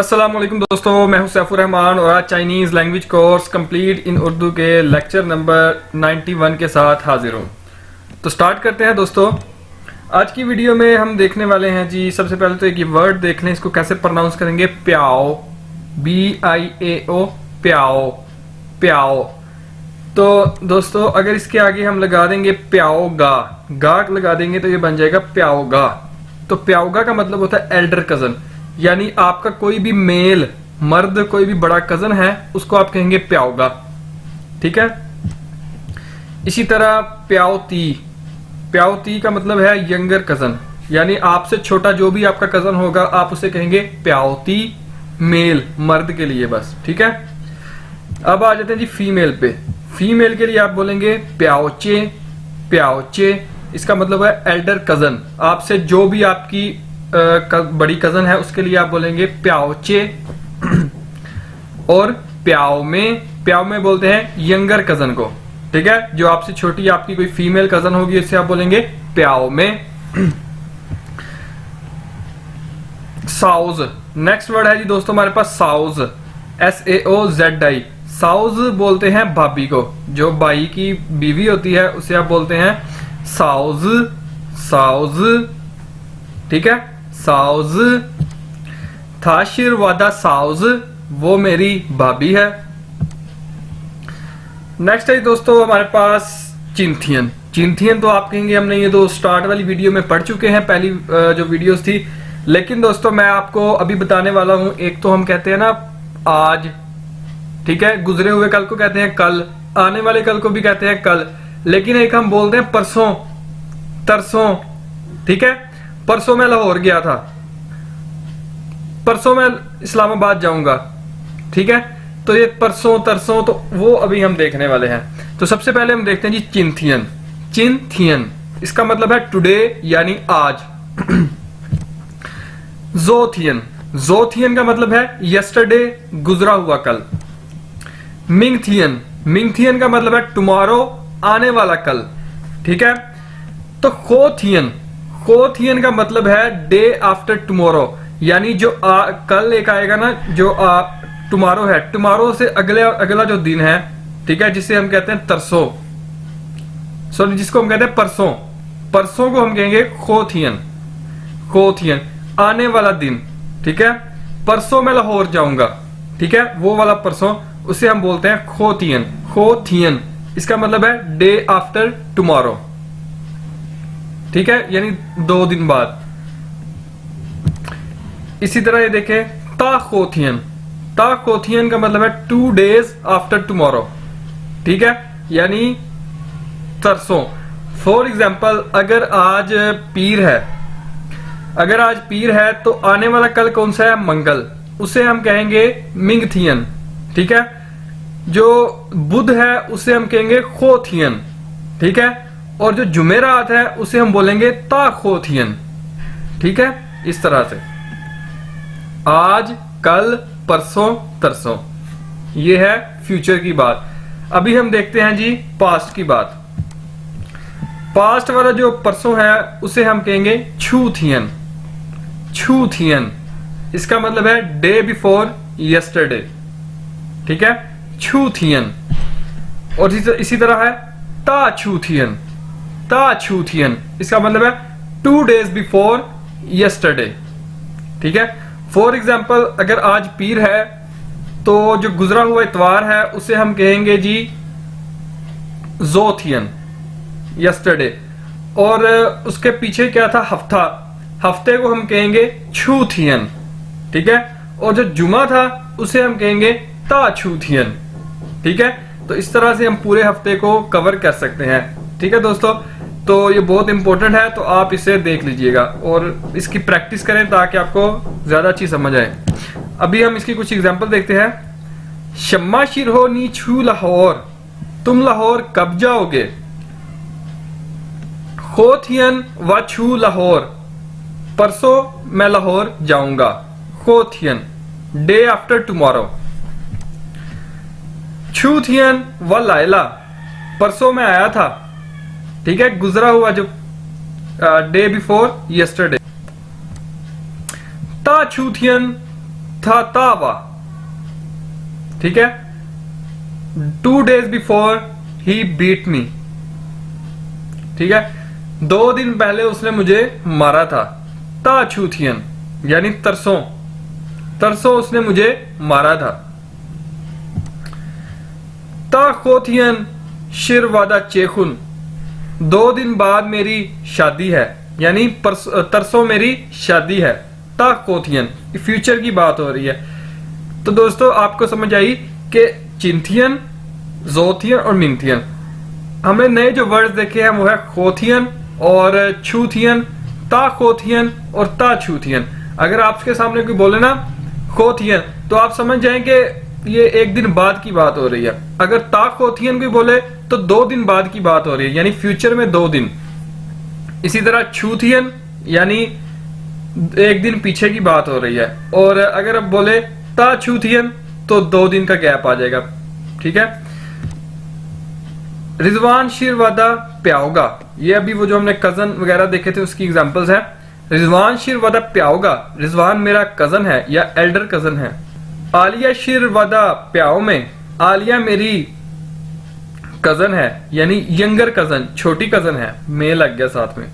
अस्सलाम वालेकुम दोस्तों, मैं हूं सैफुर रहमान और आज Chinese language course complete in Urdu के लेक्चर नंबर 91 के साथ हाजिर हूं। तो स्टार्ट करते हैं दोस्तों। आज की वीडियो में हम देखने वाले हैं जी, सबसे पहले तो एक ये वर्ड देख लें, इसको कैसे प्रोनाउंस करेंगे। प्याओ, BIAO, प्याओ, प्याओ। तो दोस्तों अगर इसके आगे हम लगा देंगे प्याओगा, गा लगा देंगे तो ये बन जाएगा प्याओगा। तो प्याओगा का मतलब होता है एल्डर कजन, यानी आपका कोई भी मेल मर्द कोई भी बड़ा कजन है उसको आप कहेंगे प्याओगा, ठीक है। इसी तरह प्याओती, प्याओती का मतलब है यंगर कजन, यानी आपसे छोटा जो भी आपका कजन होगा आप उसे कहेंगे प्याओती, मेल मर्द के लिए बस, ठीक है। अब आ जाते हैं जी फीमेल पे। फीमेल के लिए आप बोलेंगे प्याओचे, प्याओचे। इसका मतलब है एल्डर कजन, आपसे जो भी आपकी बड़ी कजन है उसके लिए आप बोलेंगे प्याओचे। और प्याओ में बोलते हैं यंगर कजन को, ठीक है। जो आपसे छोटी आपकी कोई फीमेल कजन होगी उससे आप बोलेंगे प्याओ में। साउज, नेक्स्ट वर्ड है जी दोस्तों हमारे पास साउज, SAOZI। साउज बोलते हैं भाभी को, जो भाई की बीवी होती है उसे आप बोलते हैं साउज, साउज, ठीक है। साउज। थाशिरवादा साउज, वो मेरी भाभी है। नेक्स्ट है दोस्तों हमारे पास चिंथियन। चिंथियन तो आप कहेंगे हमने ये तो स्टार्ट वाली वीडियो में पढ़ चुके हैं, पहली जो वीडियोस थी। लेकिन दोस्तों मैं आपको अभी बताने वाला हूं। एक तो हम कहते हैं ना आज, ठीक है, गुजरे हुए कल को कहते हैं कल, आने वाले कल को भी कहते हैं कल। लेकिन एक हम बोलते हैं परसों, तरसों, ठीक है। परसों मैं लाहौर गया था, परसों मैं इस्लामाबाद जाऊंगा, ठीक है। तो ये परसों तरसों तो वो अभी हम देखने वाले हैं। तो सबसे पहले हम देखते हैं जी चिंथियन। चिंथियन इसका मतलब है टुडे यानी आज। जोथियन, जोथियन का मतलब है यस्टरडे, गुजरा हुआ कल। मिंगथियन, मिंगथियन का मतलब है टुमारो, आने वाला कल, ठीक है। तो खोथियन, खोथियन का मतलब है डे आफ्टर टुमारो, यानी जो कल एक आएगा ना, जो टुमारो है, टुमारो से अगला जो दिन है, ठीक है, जिसे हम कहते हैं तरसों, सॉरी जिसको हम कहते हैं परसों, परसों को हम कहेंगे खोथियन, खोथियन आने वाला दिन, ठीक है। परसों मैं लाहौर जाऊंगा, ठीक है, वो वाला परसों उसे हम बोलते हैं खोथियन, खोथियन। इसका मतलब है डे आफ्टर टुमारो, ठीक है, यानी 2 दिन बाद। इसी तरह ये देखें ताखोथियन, ताखोथियन का मतलब है 2 days आफ्टर टुमारो, ठीक है, यानी तरसों। फॉर एग्जाम्पल अगर आज पीर है, अगर आज पीर है तो आने वाला कल कौन सा है, मंगल, उसे हम कहेंगे मिंगथियन, ठीक है। जो बुध है उसे हम कहेंगे खोथियन, ठीक है। और जो जुमेरात है उसे हम बोलेंगे ताखोथियन, ठीक है। इस तरह से आज, कल, परसों, तरसों, ये है फ्यूचर की बात। अभी हम देखते हैं जी पास्ट की बात। पास्ट वाला जो परसों है उसे हम कहेंगे छूथियन, छूथियन। इसका मतलब है डे बिफोर यस्टरडे, ठीक है, छूथियन। और इसी तरह है ताछूथियन, ताछूथियन। इसका मतलब है 2 days बिफोर यस्टरडे, ठीक है। फॉर एग्जाम्पल अगर आज पीर है तो जो गुजरा हुआ इतवार है उसे हम कहेंगे जी जोथियन, यस्टरडे। और उसके पीछे क्या था, हफ्ता, हफ्ते को हम कहेंगे छूथियन, ठीक है। और जो जुमा था उसे हम कहेंगे ताछूथियन, ठीक है। तो इस तरह से हम पूरे हफ्ते को कवर कर सकते हैं, ठीक है दोस्तों। तो ये बहुत इंपॉर्टेंट है, तो आप इसे देख लीजिएगा और इसकी प्रैक्टिस करें ताकि आपको ज्यादा अच्छी समझ आए। अभी हम इसकी कुछ एग्जांपल देखते हैं। शम्मा शिरहो नी छू लाहौर, तुम लाहौर कब जाओगे। खोथियन व छू लाहौर, परसों मैं लाहौर जाऊंगा, खोथियन डे आफ्टर टुमारो। छूथियन व लायला, परसों मैं आया था, ठीक है, गुजरा हुआ जो डे बिफोर यस्टरडे। ताछूथियन था तावा, ठीक है। 2 days before he beat me, ठीक है। 2 दिन पहले उसने मुझे मारा था। ता छूथियन यानी तरसों, तरसों उसने मुझे मारा था। ता खोथियन शिरवादा चेखुन, 2 दिन बाद मेरी शादी है, यानी तरसों मेरी शादी है। ता खोथियन फ्यूचर की बात हो रही है। तो दोस्तों आपको समझ आई कि चिंथियन, जोथियन और मिंथियन। हमने नए जो वर्ड्स देखे हैं वो है खोथियन और छूथियन, ता खोथियन और ता छूथियन। अगर आपके सामने कोई बोले ना खोथियन तो आप समझ जाएं कि ये 1 दिन बाद की बात हो रही है। अगर ता खोथियन कोई बोले तो 2 दिन बाद की बात हो रही है, यानी फ्यूचर में 2 दिन। इसी तरह छूथियन यानी 1 दिन पीछे की बात हो रही है। और अगर अब बोले ता छूथियन तो 2 दिन का गैप आ जाएगा, ठीक है। रिजवान शिरवादा प्याओगा, ये अभी वो जो हमने कजन वगैरह देखे थे उसकी एग्जांपल्स हैं। रिजवान शिरवादा प्याओगा, रिजवान मेरा कजन है या एल्डर कजन है। आलिया शिरवादा प्याओ में, आलिया मेरी कजन है यानी यंगर कजन, छोटी कजन है, मे लग गया साथ में।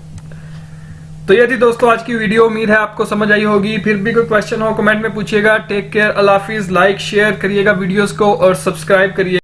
तो ये थी दोस्तों आज की वीडियो, उम्मीद है आपको समझ आई होगी। फिर भी कोई क्वेश्चन हो कमेंट में पूछिएगा। टेक केयर, अल्लाह हाफिज। लाइक शेयर करिएगा वीडियोस को और सब्सक्राइब करिए।